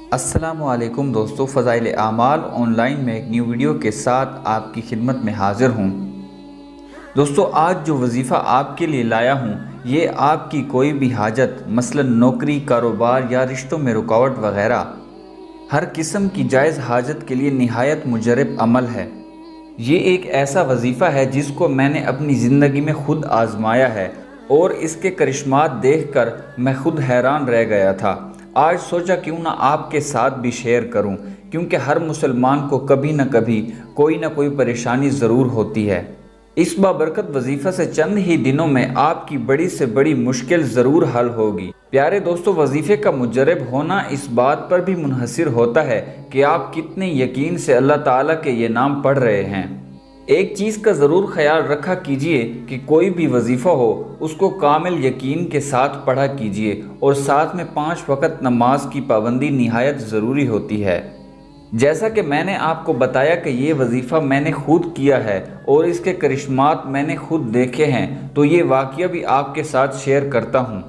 अस्सलामुअलैकुम दोस्तों, फ़ज़ाइल आमाल ऑनलाइन में एक न्यू वीडियो के साथ आपकी खिदमत में हाज़िर हूँ। दोस्तों, आज जो वजीफ़ा आपके लिए लाया हूँ ये आपकी कोई भी हाजत मसलन नौकरी, कारोबार या रिश्तों में रुकावट वगैरह हर किस्म की जायज़ हाजत के लिए निहायत मुजरब अमल है। ये एक ऐसा वजीफ़ा है जिसको मैंने अपनी ज़िंदगी में ख़ुद आज़माया है और इसके करिश्मात देखकर मैं ख़ुद हैरान रह गया था। आज सोचा क्यों ना आपके साथ भी शेयर करूं, क्योंकि हर मुसलमान को कभी न कभी कोई ना कोई परेशानी ज़रूर होती है। इस बाबरकत वजीफ़ा से चंद ही दिनों में आपकी बड़ी से बड़ी मुश्किल ज़रूर हल होगी। प्यारे दोस्तों, वजीफ़े का मुजरब होना इस बात पर भी मुनहसिर होता है कि आप कितने यकीन से अल्लाह ताला के ये नाम पढ़ रहे हैं। एक चीज़ का ज़रूर ख्याल रखा कीजिए कि कोई भी वजीफ़ा हो उसको कामिल यकीन के साथ पढ़ा कीजिए और साथ में 5 वक़्त नमाज की पाबंदी निहायत ज़रूरी होती है। जैसा कि मैंने आपको बताया कि ये वजीफ़ा मैंने खुद किया है और इसके करिश्मात मैंने खुद देखे हैं, तो ये वाक़या भी आपके साथ शेयर करता हूँ।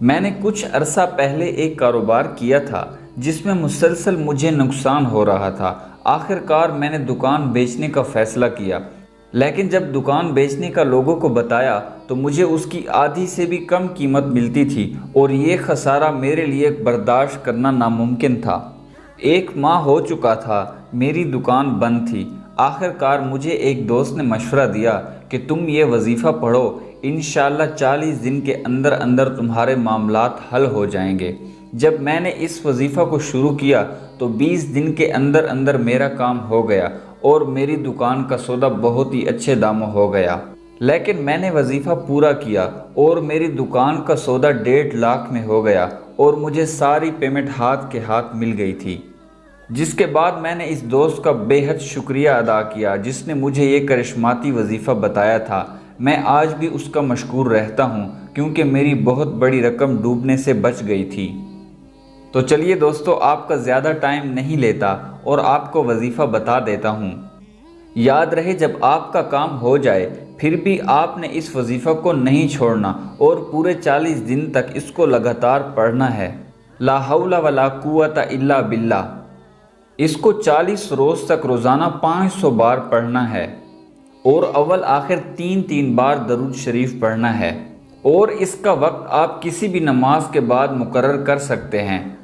मैंने कुछ अरसा पहले एक कारोबार किया था जिसमें मुसलसल मुझे नुकसान हो रहा था। आखिरकार मैंने दुकान बेचने का फ़ैसला किया, लेकिन जब दुकान बेचने का लोगों को बताया तो मुझे उसकी आधी से भी कम कीमत मिलती थी और ये खसारा मेरे लिए बर्दाश्त करना नामुमकिन था। 1 माह हो चुका था, मेरी दुकान बंद थी। आखिरकार मुझे एक दोस्त ने मशवरा दिया कि तुम ये वजीफ़ा पढ़ो, इंशाअल्लाह 40 दिन के अंदर अंदर तुम्हारे मामलात हल हो जाएंगे। जब मैंने इस वजीफ़ा को शुरू किया तो 20 दिन के अंदर अंदर मेरा काम हो गया और मेरी दुकान का सौदा बहुत ही अच्छे दामों हो गया। लेकिन मैंने वजीफ़ा पूरा किया और मेरी दुकान का सौदा 1.5 लाख में हो गया और मुझे सारी पेमेंट हाथ के हाथ मिल गई थी। जिसके बाद मैंने इस दोस्त का बेहद शुक्रिया अदा किया जिसने मुझे ये करिश्माती वजीफ़ा बताया था। मैं आज भी उसका मशकूर रहता हूँ क्योंकि मेरी बहुत बड़ी रकम डूबने से बच गई थी। तो चलिए दोस्तों, आपका ज़्यादा टाइम नहीं लेता और आपको वजीफ़ा बता देता हूँ। याद रहे, जब आपका काम हो जाए फिर भी आपने इस वजीफ़ा को नहीं छोड़ना और पूरे 40 दिन तक इसको लगातार पढ़ना है। ला हौला वला कुव्वता इल्ला बिल्लाह। इसको 40 रोज़ तक रोज़ाना 500 बार पढ़ना है और अव्वल आखिर 3-3 बार दरूद शरीफ पढ़ना है और इसका वक्त आप किसी भी नमाज के बाद मुकर्रर कर सकते हैं।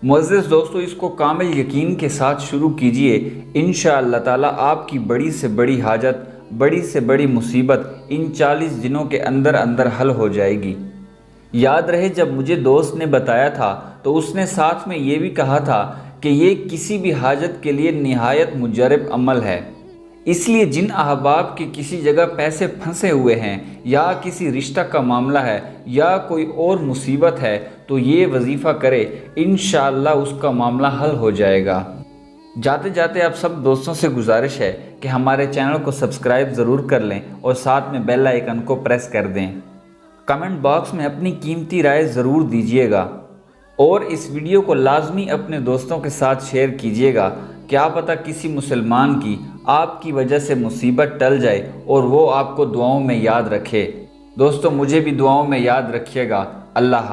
मुअज़्ज़िज़ दोस्तों, इसको कामिल यकीन के साथ शुरू कीजिए। इंशाअल्लाह ताला आपकी बड़ी से बड़ी हाजत, बड़ी से बड़ी मुसीबत इन 40 दिनों के अंदर अंदर हल हो जाएगी। याद रहे, जब मुझे दोस्त ने बताया था तो उसने साथ में ये भी कहा था कि ये किसी भी हाजत के लिए निहायत मुजरब अमल है। इसलिए जिन अहबाब के किसी जगह पैसे फंसे हुए हैं या किसी रिश्ता का मामला है या कोई और मुसीबत है तो ये वजीफ़ा करे, इंशाअल्लाह उसका मामला हल हो जाएगा। जाते जाते आप सब दोस्तों से गुजारिश है कि हमारे चैनल को सब्सक्राइब ज़रूर कर लें और साथ में बेल आइकन को प्रेस कर दें। कमेंट बॉक्स में अपनी कीमती राय ज़रूर दीजिएगा और इस वीडियो को लाजमी अपने दोस्तों के साथ शेयर कीजिएगा। क्या पता किसी मुसलमान की आपकी वजह से मुसीबत टल जाए और वो आपको दुआओं में याद रखे। दोस्तों, मुझे भी दुआओं में याद रखिएगा। अल्लाह।